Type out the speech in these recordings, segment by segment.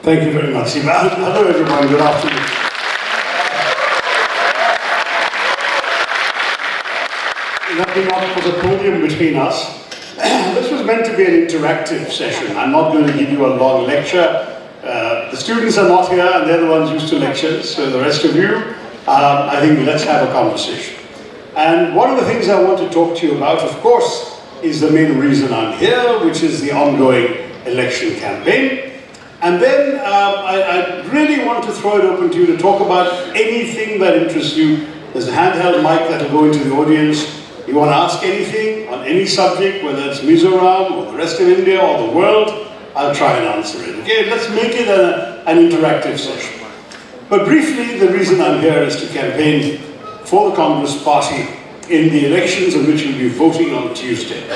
Thank you very much, Siva. Hello everyone, good afternoon. Nothing up for the podium between us. This was meant to be an interactive session. I'm not going to give you a long lecture. The students are not here and they're the ones used to lectures, so the rest of you, I think let's have a conversation. And one of the things I want to talk to you about, of course, is the main reason I'm here, which is the ongoing election campaign. And then I really want to throw it open to you to talk about anything that interests you. There's a handheld mic that will go into the audience. You want to ask anything on any subject, whether it's Mizoram or the rest of India or the world, I'll try and answer it. Okay, let's make it an interactive session. But briefly, the reason I'm here is to campaign for the Congress Party in the elections in which we'll be voting on Tuesday.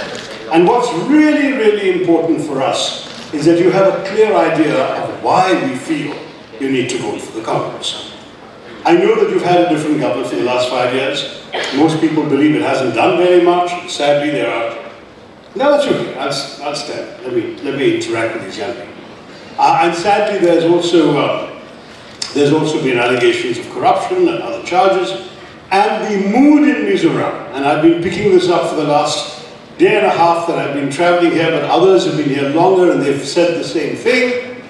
And what's really, really important for us is that you have a clear idea of why we feel you need to vote for the Congress. I know that you've had a different government for the last 5 years. Most people believe it hasn't done very much. Sadly, there are... No, that's okay. I'll stand. Let me interact with these young people. And sadly, there's also been allegations of corruption and other charges. And the mood in Mizoram, and I've been picking this up for the last day and a half that I've been traveling here, but others have been here longer and they've said the same thing.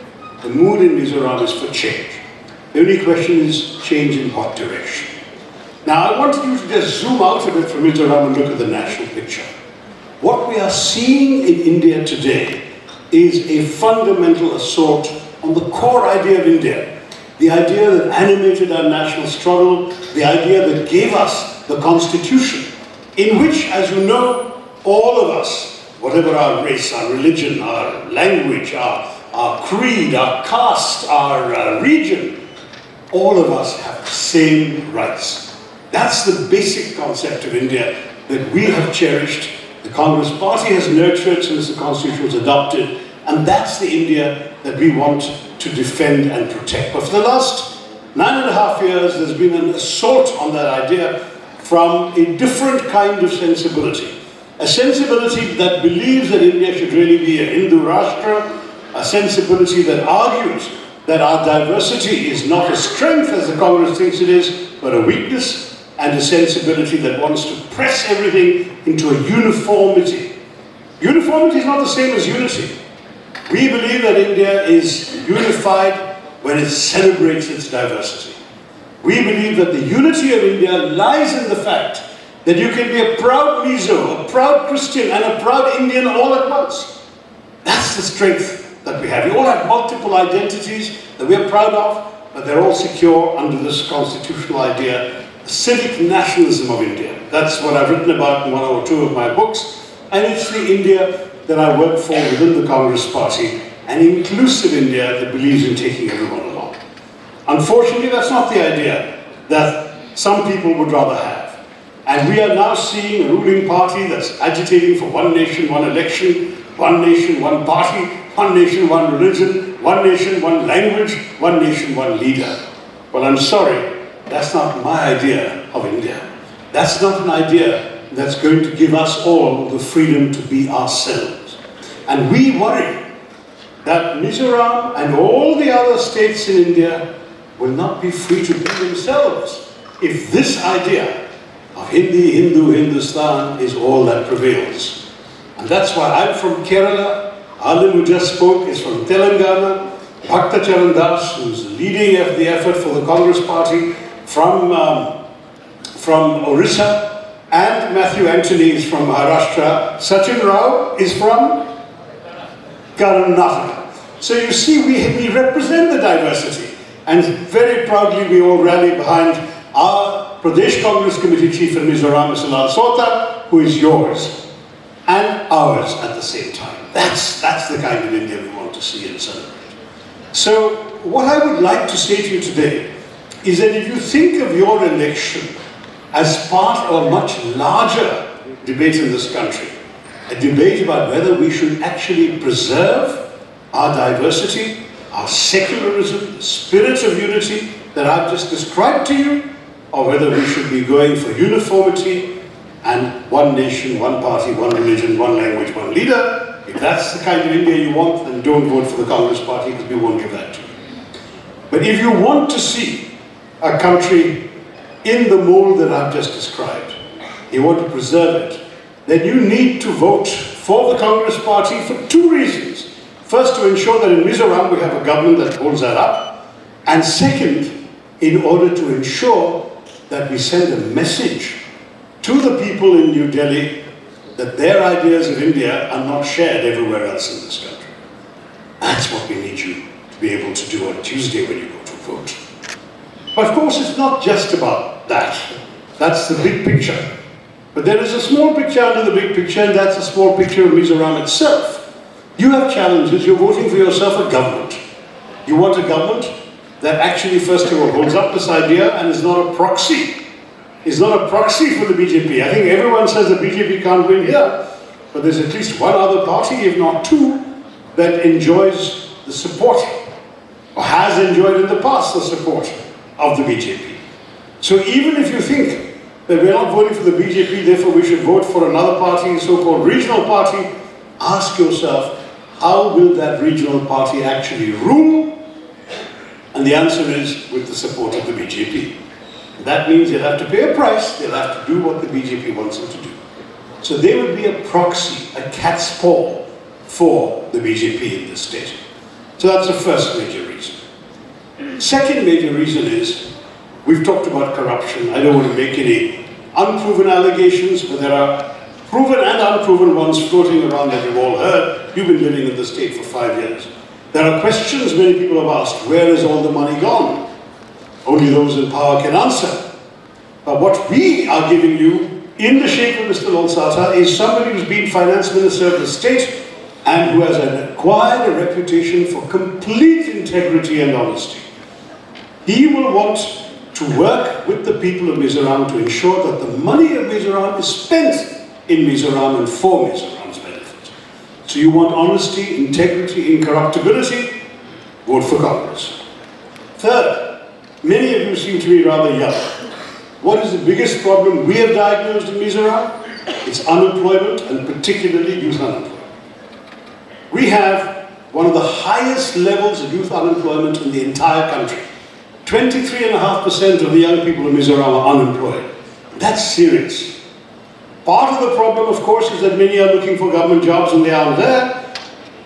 The mood in Mizoram is for change. The only question is change in what direction. Now I wanted you to just zoom out a bit from Mizoram and look at the national picture. What we are seeing in India today is a fundamental assault on the core idea of India. The idea that animated our national struggle, the idea that gave us the constitution, in which, as you know, all of us, whatever our race, our religion, our language, our creed, our caste, our region, all of us have the same rights. That's the basic concept of India that we have cherished, the Congress Party has nurtured since the Constitution was adopted, and that's the India that we want to defend and protect. But for the last 9.5 years, there's been an assault on that idea from a different kind of sensibility. A sensibility that believes that India should really be a Hindu Rashtra, a sensibility that argues that our diversity is not a strength as the Congress thinks it is, but a weakness, and a sensibility that wants to press everything into a uniformity. Uniformity is not the same as unity. We believe that India is unified when it celebrates its diversity. We believe that the unity of India lies in the fact that you can be a proud Mizo, a proud Christian, and a proud Indian all at once. That's the strength that we have. We all have multiple identities that we are proud of, but they're all secure under this constitutional idea, the civic nationalism of India. That's what I've written about in one or two of my books, and it's the India that I work for within the Congress Party, an inclusive India that believes in taking everyone along. Unfortunately, that's not the idea that some people would rather have. And we are now seeing a ruling party that's agitating for one nation, one election, one nation, one party, one nation, one religion, one nation, one language, one nation, one leader. Well, I'm sorry, that's not my idea of India. That's not an idea that's going to give us all the freedom to be ourselves. And we worry that Mizoram and all the other states in India will not be free to be themselves if this idea of Hindi, Hindu, Hindustan is all that prevails. And that's why I'm from Kerala. Alim, who just spoke, is from Telangana. Bhakta Charan Das, who's leading the effort for the Congress Party, from Orissa. And Matthew Anthony is from Maharashtra. Sachin Rao is from Karnataka. So you see, we represent the diversity. And very proudly, we all rally behind our Pradesh Congress Committee Chief in Mizoram, Mr. Lal Sota, who is yours, and ours at the same time. That's the kind of India we want to see and celebrate. So what I would like to say to you today is that if you think of your election as part of a much larger debate in this country, a debate about whether we should actually preserve our diversity, our secularism, the spirit of unity that I've just described to you, or whether we should be going for uniformity and one nation, one party, one religion, one language, one leader. If that's the kind of India you want, then don't vote for the Congress Party, because we won't give that to you. But if you want to see a country in the mold that I've just described, you want to preserve it, then you need to vote for the Congress Party for two reasons. First, to ensure that in Mizoram we have a government that holds that up. And second, in order to ensure that we send a message to the people in New Delhi that their ideas of India are not shared everywhere else in this country. That's what we need you to be able to do on Tuesday when you go to vote. But of course, it's not just about that. That's the big picture. But there is a small picture under the big picture, and that's a small picture of Mizoram itself. You have challenges. You're voting for yourself a government. You want a government that actually, first of all, holds up this idea and is not a proxy. Is not a proxy for the BJP. I think everyone says the BJP can't win here, but there's at least one other party, if not two, that enjoys the support, or has enjoyed in the past the support of the BJP. So even if you think that we're not voting for the BJP, therefore we should vote for another party, so-called regional party, ask yourself, how will that regional party actually rule? And the answer is with the support of the BJP. That means they'll have to pay a price, they'll have to do what the BJP wants them to do. So they would be a proxy, a cat's paw for the BJP in this state. So that's the first major reason. Second major reason is, we've talked about corruption. I don't want to make any unproven allegations, but there are proven and unproven ones floating around that you've all heard. You've been living in the state for 5 years. There are questions many people have asked, where has all the money gone? Only those in power can answer. But what we are giving you in the shape of Mr. Lolsata is somebody who's been finance minister of the state and who has acquired a reputation for complete integrity and honesty. He will want to work with the people of Mizoram to ensure that the money of Mizoram is spent in Mizoram and for Mizoram's benefit. So you want honesty, integrity, incorruptibility, vote for Congress. Third, many of you seem to be rather young. What is the biggest problem we have diagnosed in Mizoram? It's unemployment, and particularly youth unemployment. We have one of the highest levels of youth unemployment in the entire country. 23.5% of the young people in Mizoram are unemployed. That's serious. Part of the problem, of course, is that many are looking for government jobs and they aren't there.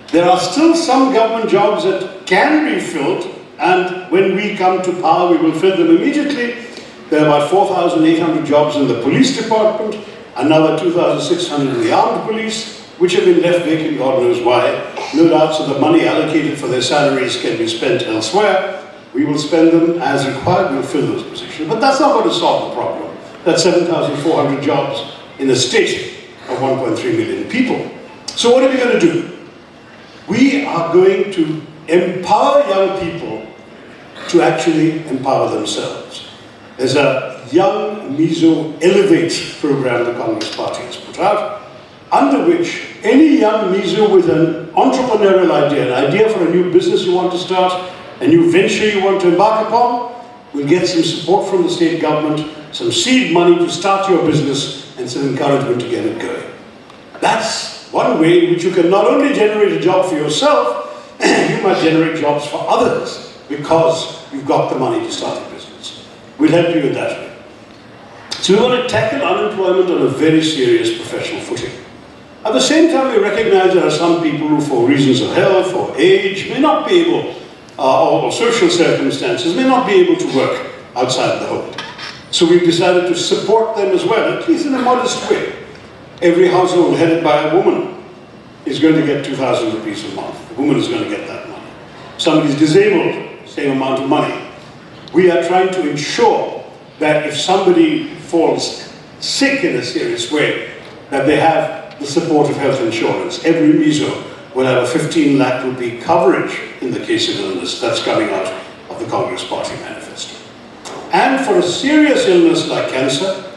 There are still some government jobs that can be filled, and when we come to power, we will fill them immediately. There are about 4,800 jobs in the police department, another 2,600 in the armed police, which have been left vacant, God knows why. No doubt, so the money allocated for their salaries can be spent elsewhere. We will spend them as required, we'll fill those positions. But that's not going to solve the problem. That's 7,400 jobs in a state of 1.3 million people. So what are we going to do? We are going to empower young people to actually empower themselves. There's a Young Mizo Elevate program the Congress Party has put out, under which any young Mizo with an entrepreneurial idea, an idea for a new business you want to start, a new venture you want to embark upon, will get some support from the state government, some seed money to start your business, and some encouragement to get it going. That's one way in which you can not only generate a job for yourself, you might generate jobs for others because you've got the money to start a business. We'll help you in that way. So we want to tackle unemployment on a very serious professional footing. At the same time, we recognize there are some people who, for reasons of health or age, may not be able, or social circumstances, may not be able to work outside the home. So we've decided to support them as well, at least in a modest way. Every household headed by a woman is going to get 2,000 rupees a month. The woman is going to get that money. Somebody's disabled, same amount of money. We are trying to ensure that if somebody falls sick in a serious way, that they have the support of health insurance. Every Mizo will have a 15 lakh rupee coverage in the case of illness. That's coming out of the Congress Party manifesto. And for a serious illness like cancer,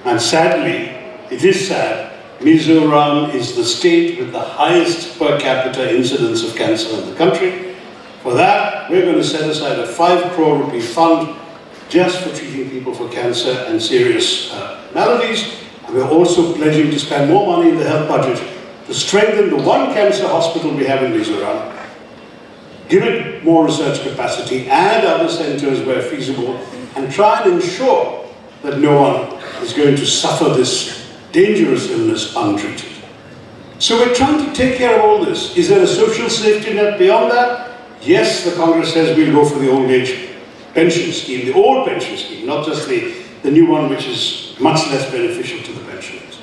and sadly, it is sad, Mizoram is the state with the highest per capita incidence of cancer in the country. For that, we're going to set aside a 5 crore rupee fund just for treating people for cancer and serious maladies. And we're also pledging to spend more money in the health budget to strengthen the one cancer hospital we have in Mizoram, give it more research capacity, add other centers where feasible, and try and ensure that no one is going to suffer this dangerous illness untreated. So we're trying to take care of all this. Is there a social safety net beyond that? Yes, the Congress says we'll go for the old age pension scheme, the old pension scheme, not just the new one which is much less beneficial to the pensioners.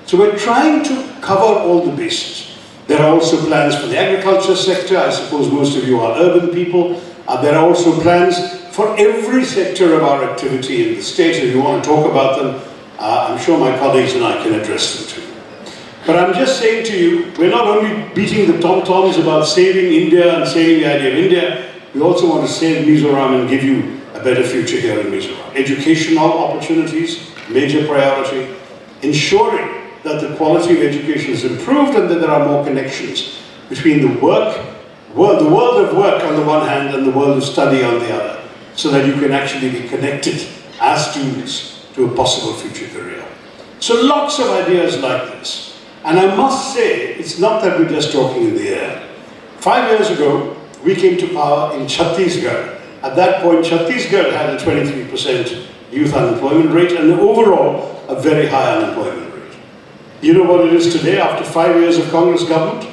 So we're trying to cover all the bases. There are also plans for the agriculture sector. I suppose most of you are urban people. There are also plans for every sector of our activity in the state. If you want to talk about them, I'm sure my colleagues and I can address them to you. But I'm just saying to you, we're not only beating the tom-toms about saving India and saving the idea of India, we also want to save Mizoram and give you a better future here in Mizoram. Educational opportunities, major priority. Ensuring that the quality of education is improved and that there are more connections between the world of work on the one hand and the world of study on the other, so that you can actually be connected as students to a possible future career. So lots of ideas like this. And I must say, it's not that we're just talking in the air. 5 years ago, we came to power in Chhattisgarh. At that point, Chhattisgarh had a 23% youth unemployment rate and overall a very high unemployment rate. You know what it is today after 5 years of Congress government?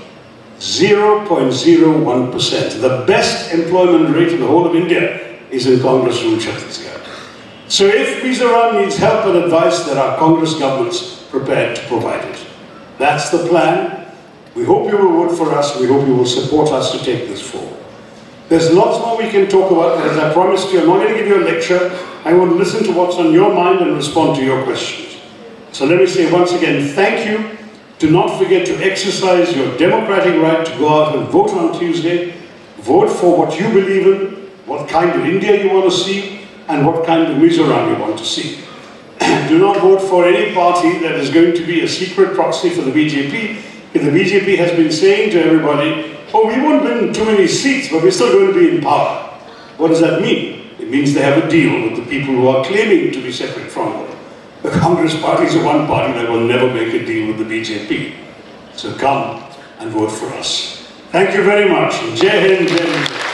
0.01%. The best employment rate in the whole of India is in Congress-ruled Chhattisgarh. So if Mizoram needs help and advice, there are Congress governments prepared to provide it. That's the plan. We hope you will vote for us. We hope you will support us to take this forward. There's lots more we can talk about, but as I promised you, I'm not going to give you a lecture. I want to listen to what's on your mind and respond to your questions. So let me say once again, thank you. Do not forget to exercise your democratic right to go out and vote on Tuesday. Vote for what you believe in, what kind of India you want to see, and what kind of Mizoram you want to see. Do not vote for any party that is going to be a secret proxy for the BJP. If the BJP has been saying to everybody, oh, we won't win too many seats, but we're still going to be in power. What does that mean? It means they have a deal with the people who are claiming to be separate from them. The Congress party is the one party that will never make a deal with the BJP. So come and vote for us. Thank you very much. Jai Hind, Jai Hind.